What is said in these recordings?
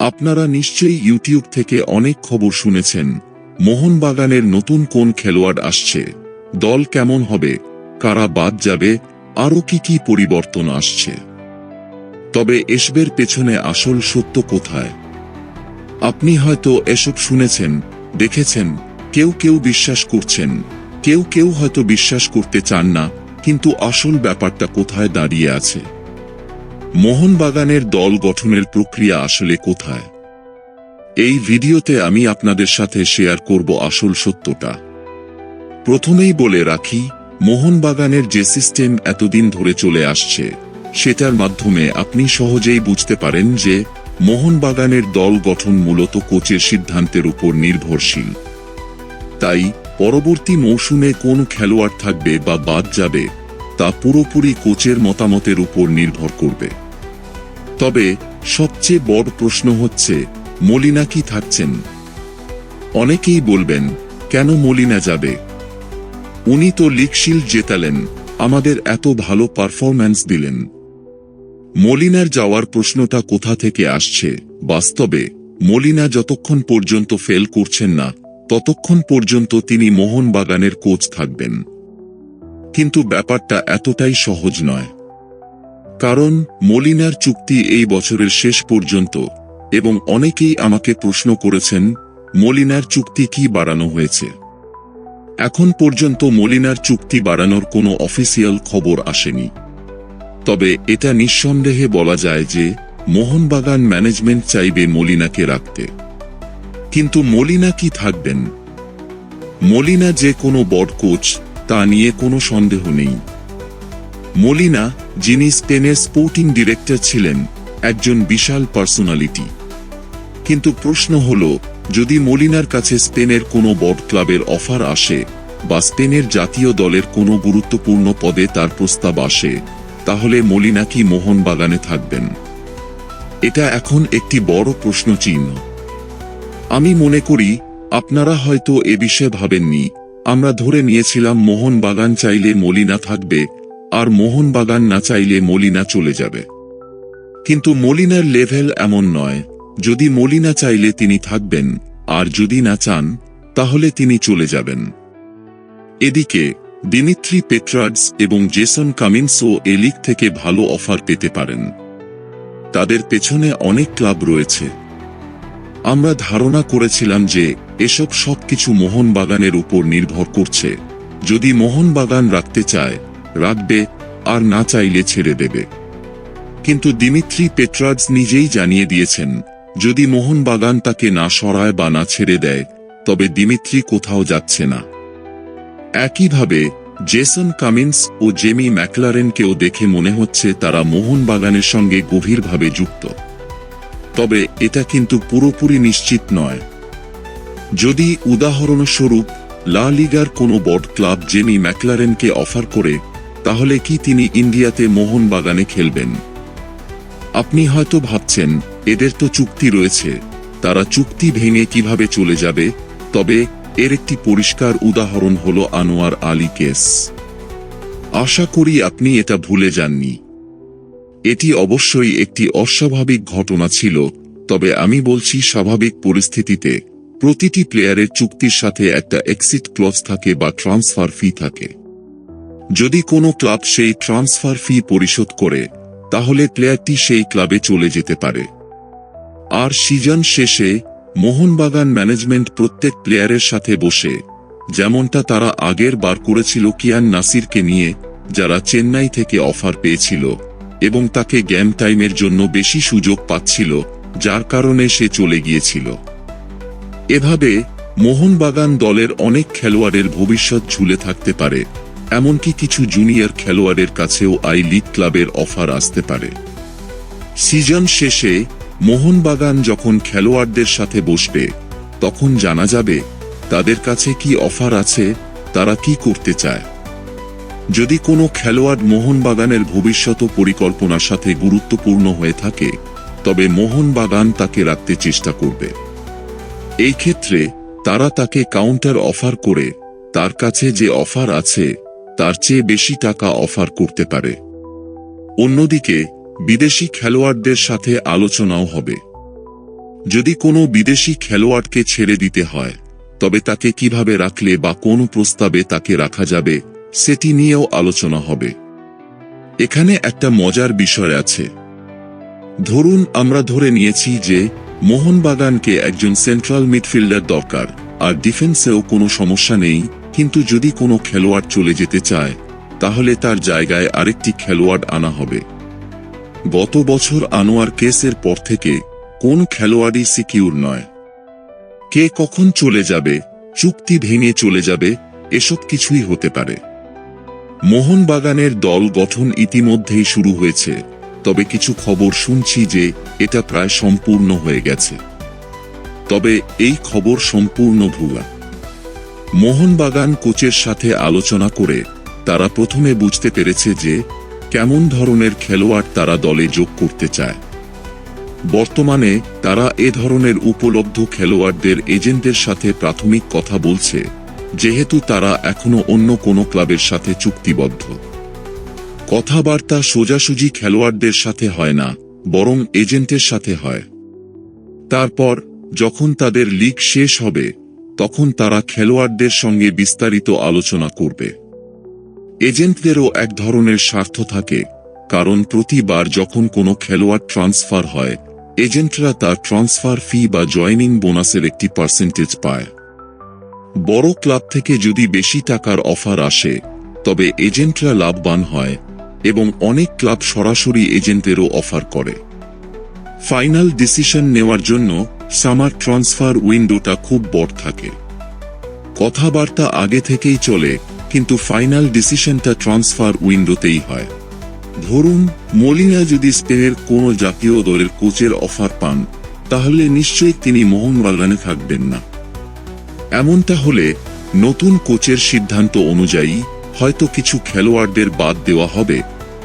আপনারা নিশ্চয়ই ইউটিউব থেকে অনেক খবর শুনেছেন, মোহনবাগানের নতুন কোন খেলোয়াড় আসছে, দল কেমন হবে, কারা বাদ যাবে, আরও কি পরিবর্তন আসছে। তবে এসবের পেছনে আসল সত্য কোথায়? আপনি হয়তো এসব শুনেছেন, দেখেছেন, কেউ বিশ্বাস করছেন, কেউ হয়তো বিশ্বাস করতে চান না, কিন্তু আসল ব্যাপারটা কোথায় দাঁড়িয়ে আছে? মোহনবাগানের দল গঠনের প্রক্রিয়া আসলে কোথায়? এই ভিডিওতে আমি আপনাদের সাথে শেয়ার করব আসল সত্যটা। প্রথমেই বলে রাখি, মোহনবাগানের যে সিস্টেম এতদিন ধরে চলে আসছে, সেটার মাধ্যমে আপনি সহজেই বুঝতে পারেন যে মোহনবাগানের দল গঠন মূলত কোচের সিদ্ধান্তের উপর নির্ভরশীল। তাই পরবর্তী মৌসুমে কোন খেলোয়াড় থাকবে বা বাদ যাবে তা পুরোপুরি কোচের মতামতের উপর নির্ভর করবে। তবে সবচেয়ে বড় প্রশ্ন হচ্ছে, মলিনা কি থাকছেন? অনেকেই বলবেন, কেন মলিনা যাবে? উনি তো লিগ শিল্ড জেতালেন, আমাদের এত ভালো পারফরম্যান্স দিলেন। মলিনার যাওয়ার প্রশ্নটা কোথা থেকে আসছে? বাস্তবে মলিনা যতক্ষণ পর্যন্ত ফেল করছেন না, ততক্ষণ পর্যন্ত তিনি মোহনবাগানের কোচ থাকবেন। কিন্তু ব্যাপারটা এতটাই সহজ নয়। কারণ মলিনার চুক্তি এই বছরের শেষ পর্যন্ত, এবং অনেকেই আমাকে প্রশ্ন করেছেন, মলিনার চুক্তি কি বাড়ানো হয়েছে? এখন পর্যন্ত মলিনার চুক্তি বাড়ানোর কোনো অফিসিয়াল খবর আসেনি। তবে এটা নিঃসন্দেহে বলা যায় যে মোহনবাগান ম্যানেজমেন্ট চাইবে মলিনাকে রাখতে। কিন্তু মলিনা কি থাকবেন? মলিনা যে কোনো বড় কোচ, তা নিয়ে কোনো সন্দেহ নেই। মলিনা, যিনি স্পেনের স্পোর্টিং ডিরেক্টর ছিলেন, একজন বিশাল পার্সোনালিটি। কিন্তু প্রশ্ন হল, যদি মলিনার কাছে স্পেনের কোনো বড় ক্লাবের অফার আসে বা স্পেনের জাতীয় দলের কোনো গুরুত্বপূর্ণ পদে তার প্রস্তাব আসে, তাহলে মলিনা কি মোহনবাগানে থাকবেন? এটা এখন একটি বড় প্রশ্নচিহ্ন। আমি মনে করি আপনারা হয়তো এ বিষয়ে ভাবেননি। আমরা ধরে নিয়েছিলাম মোহনবাগান চাইলে মলিনা থাকবে, আর মোহনবাগান না চাইলে মলিনা চলে যাবে। কিন্তু মলিনার লেভেল এমন নয়। যদি মলিনা চাইলে তিনি থাকবেন, আর যদি না চান, তাহলে তিনি চলে যাবেন। এদিকে দিমিত্রি পেট্রার্ডস এবং জেসন কামিন্সও এ লিগ থেকে ভালো অফার পেতে পারেন। তাদের পেছনে অনেক ক্লাব রয়েছে। আমরা ধারণা করেছিলাম যে এসব সবকিছু মোহনবাগানের উপর নির্ভর করছে। যদি মোহনবাগান রাখতে চায়, রাখবে, আর না চাইলে ছেড়ে দেবে। কিন্তু দিমিত্রি পেট্রার্ডস নিজেই জানিয়ে দিয়েছেন, যদি মোহনবাগান তাকে না সরায় বা না ছেড়ে দেয়, তবে দিমিত্রি কোথাও যাচ্ছে না। একইভাবে জেসন কামিন্স ও জেমি ম্যাকলারেনকেও দেখে মনে হচ্ছে তারা মোহনবাগানের সঙ্গে গভীরভাবে যুক্ত। তবে এটা কিন্তু পুরোপুরি নিশ্চিত নয়। যদি উদাহরণস্বরূপ লা লিগার কোনো বড় ক্লাব জেমি ম্যাকলারেনকে অফার করে, তাহলে কি তিনি ইন্ডিয়াতে মোহনবাগানে খেলবেন? আপনি হয়তো ভাবছেন, এদের তো চুক্তি রয়েছে, তারা চুক্তি ভেঙে কিভাবে চলে যাবে? তবে এর একটি পরিষ্কার উদাহরণ হল আনোয়ার আলী কেস। আশা করি আপনি এটা ভুলে যাননি। এটি অবশ্যই একটি অস্বাভাবিক ঘটনা ছিল, তবে আমি বলছি স্বাভাবিক পরিস্থিতিতে প্রতিটি প্লেয়ারের চুক্তির সাথে একটা এক্সিট ক্লজ থাকে বা ট্রান্সফার ফি থাকে। যদি কোনো ক্লাব সেই ট্রান্সফার ফি পরিশোধ করে, তাহলে প্লেয়ারটি সেই ক্লাবে চলে যেতে পারে। আর সিজন শেষে মোহনবাগান ম্যানেজমেন্ট প্রত্যেক প্লেয়ারের সাথে বসে, যেমনটা তারা আগের বার করেছিল কিয়ান নাসিরকে নিয়ে, যারা চেন্নাই থেকে অফার পেয়েছিল এবং তাকে গেম টাইমের জন্য বেশি সুযোগ পাচ্ছিল, যার কারণে সে চলে গিয়েছিল। এভাবে মোহনবাগান দলের অনেক খেলোয়াড়ের ভবিষ্যৎ ঝুলে থাকতে পারে। এমনকি কিছু জুনিয়র খেলোয়াড়ের কাছেও আই লিগ ক্লাবের অফার আসতে পারে। সিজন শেষে মোহনবাগান যখন খেলোয়াড়দের সাথে বসবে, তখন জানা যাবে তাদের কাছে কি অফার আছে, তারা কি করতে চায়। যদি কোনো খেলোয়াড় মোহনবাগানের ভবিষ্যৎ পরিকল্পনার সাথে গুরুত্বপূর্ণ হয়ে থাকে, তবে মোহনবাগান তাকে রাখতে চেষ্টা করবে। এই ক্ষেত্রে তারা তাকে কাউন্টার অফার করে তার কাছে যে অফার আছে তার চেয়ে বেশি টাকা অফার করতে পারে। অন্যদিকে বিদেশি খেলোয়াড়দের সাথে আলোচনাও হবে। যদি কোনো বিদেশি খেলোয়াড়কে ছেড়ে দিতে হয়, তবে তাকে কিভাবে রাখলে বা কোন প্রস্তাবে তাকে রাখা যাবে সেটি নিয়েও আলোচনা হবে। এখানে একটা মজার বিষয় আছে। ধরুন আমরা ধরে নিয়েছি যে মোহনবাগানকে একজন সেন্ট্রাল মিডফিল্ডার দরকার, আর ডিফেন্সেও কোনো সমস্যা নেই, কিন্তু যদি কোনো খেলোয়াড় চলে যেতে চায় তাহলে তার জায়গায় আরেকটি খেলোয়াড় আনা হবে। গত বছর আনোয়ার কেসের পর থেকে কোন খেলোয়াড়ই সিকিউর নয়। কে কখন চলে যাবে, চুক্তি ভেঙে চলে যাবে, এসব কিছুই হতে পারে। মোহনবাগানের দল গঠন ইতিমধ্যেই শুরু হয়েছে, তবে কিছু খবর শুনছি যে এটা প্রায় সম্পূর্ণ হয়ে গেছে। তবে এই খবর সম্পূর্ণ ভুয়া। মোহনবাগান কোচের সাথে আলোচনা করে তারা প্রথমে বুঝতে পেরেছে যে কেমন ধরনের খেলোয়াড় তারা দলে যোগ করতে চায়। বর্তমানে তারা এ ধরনের উপলব্ধ খেলোয়াড়দের এজেন্টদের সাথে প্রাথমিক কথা বলছে, যেহেতু তারা এখনো অন্য কোনো ক্লাবের সাথে চুক্তিবদ্ধ। কথাবার্তা সোজাসুজি খেলোয়াড়দের সাথে হয় না, বরং এজেন্টের সাথে হয়। তারপর যখন তাদের লিগ শেষ হবে তখন তারা খেলোয়াড়দের সঙ্গে বিস্তারিত আলোচনা করবে। এজেন্টদেরও এক ধরনের স্বার্থ থাকে, কারণ প্রতিবার যখন কোনো খেলোয়াড় ট্রান্সফার হয় এজেন্টরা তার ট্রান্সফার ফি বা জয়েনিং বোনাসের একটি পার্সেন্টেজ পায়। বড় ক্লাব থেকে যদি বেশি টাকার অফার আসে তবে এজেন্টরা লাভবান হয়, এবং অনেক ক্লাব সরাসরি এজেন্টেরও অফার করে। ফাইনাল ডিসিশন নেওয়ার জন্য সামার ট্রান্সফার উইন্ডোটা খুব বড় থাকে। কথাবার্তা আগে থেকেই চলে, কিন্তু ফাইনাল ডিসিশনটা ট্রান্সফার উইন্ডোতেই হয়। ধরুন মলিনা যদি স্পেনের কোনো জাতীয় দলের কোচের অফার পান, তাহলে নিশ্চয়ই তিনি মোহনবাগানে থাকবেন না। এমনটা হলে নতুন কোচের সিদ্ধান্ত অনুযায়ী হয়তো কিছু খেলোয়াড়দের বাদ দেওয়া হবে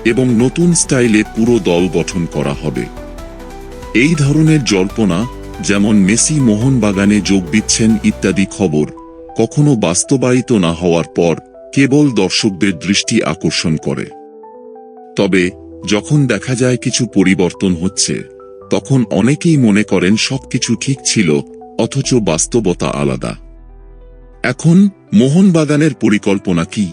এবং নতুন স্টাইলে পুরো দল গঠন করা হবে। এই ধরনের জল্পনা, যেমন মেসি মোহনবাগানে যোগ দিচ্ছেন ইত্যাদি খবর, কখনো বাস্তবায়িত না হওয়ার পর কেবল দর্শকদের দৃষ্টি আকর্ষণ করে। তবে যখন দেখা যায় কিছু পরিবর্তন হচ্ছে, তখন অনেকেই মনে করেন সবকিছু ঠিক ছিল, অথচ বাস্তবতা আলাদা। এখন মোহনবাগানের পরিকল্পনা কি?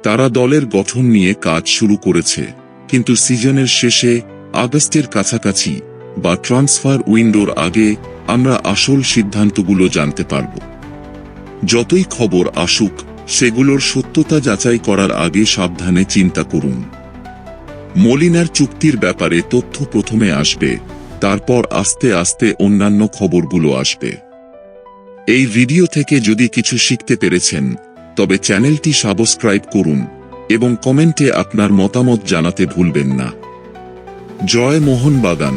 তারা দলের গঠন নিয়ে কাজ শুরু করেছে, কিন্তু সিজনের শেষে আগস্টের কাছাকাছি বা ট্রান্সফার উইন্ডোর আগে আমরা আসল সিদ্ধান্তগুলো জানতে পারব। যতই খবর আসুক, সেগুলোর সত্যতা যাচাই করার আগে সাবধানে চিন্তা করুন। মলিনার চুক্তির ব্যাপারে তথ্য প্রথমে আসবে, তারপর আস্তে আস্তে অন্যান্য খবরগুলো আসবে। এই ভিডিও থেকে যদি কিছু শিখতে পেরেছেন, তবে চ্যানেলটি সাবস্ক্রাইব করুন এবং কমেন্টে আপনার মতামত জানাতে ভুলবেন না। জয় মোহনবাগান।